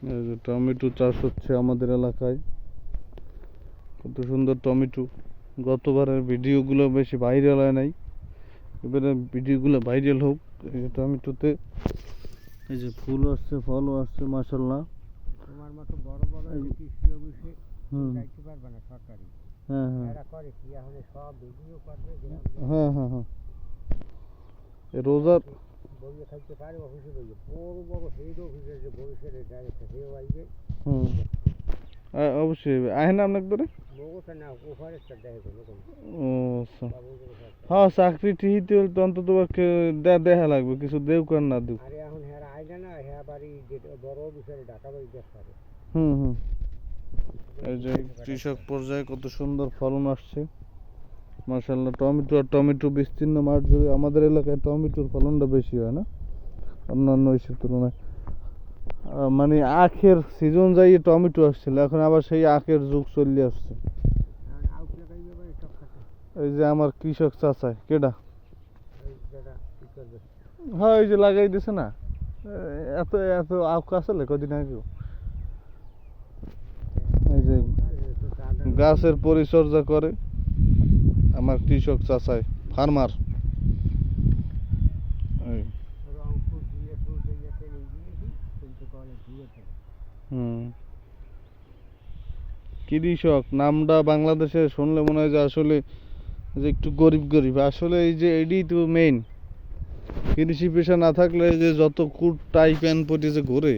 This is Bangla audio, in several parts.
এই যে টমেটো চাষ হচ্ছে আমাদের এলাকায়। কত সুন্দর টমেটো। গতবারের ভিডিওগুলো বেশি ভাইরাল হয় নাই, এবারে ভিডিওগুলো ভাইরাল হোক। এই যে টমেটোতে এই যে ফুল আসছে, ফলও আসছে, মাশাআল্লাহ। তোমার মতো বড় বড় কৃষি অফিসে যাইতে পারবে না সরকারি। হ্যাঁ হ্যাঁ এরা করে কি এখন সব ভিডিও করবে। হ্যাঁ হ্যাঁ হ্যাঁ রোজার বইয়ে খাইতে পারে অফিসে বইয়ে বড় বড় হেড অফিসে যে বরিশালে ডাইরেক্টর হেও আইবে। অবশ্যই আহেন আপনাকে ধরে মগটা না ওভারে দেখে কোনো ও আচ্ছা। হ্যাঁ চাকরি ঠিকই হলে তো অন্তত দেখা লাগবে, কিছু দেউ কার না দেউ। আরে এখন হ্যাঁ আইনা না হ্যাঁ বাড়ি বড় অফিসে ঢাকা বাড়ি দেখ পারে। হুম। এই যে কৃষক পর্যায়ে কত সুন্দর ফলন আসছে মাশাআল্লাহ। টমেটো বিস্তীর্ণ মাঠ জুড়ে। আমাদের এলাকায় টমেটোর ফলনটা বেশি হয় না অন্যান্য ইসের তুলনায়। মানে আখের সিজন যাই টমেটো আসছিল, এখন আবার সেই আখের যুগ চলে আসছে। এই যে আমার কৃষক চাচাই কেডা, হ্যাঁ এই যে লাগাই দিছে না, এত এত আখ আসলে কদিন আগে। এই যে গাছের পরিচর্যা করে আমার কৃষক চাচাই, ফার্মার। কৃষক নামটা বাংলাদেশে শুনলে মনে হয় যে আসলে যে একটু গরিব গরিব, আসলে এই যে এটাই তো মেইন। কৃষি পেশা না থাকলে যে যত কুট টাই প্যান্ট পরে যে ঘুরে,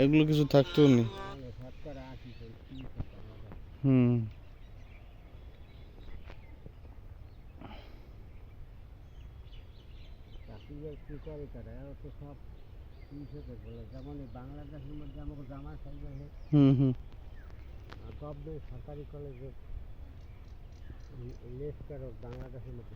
এগুলো কিছু থাকতেও নেই। কি করে তারা তো সব কৃষকের বলে, যেমন বাংলাদেশের মধ্যে আমাকে জামা সাইজ গভর্নমেন্ট সরকারি কলেজে লেস বাংলাদেশের মধ্যে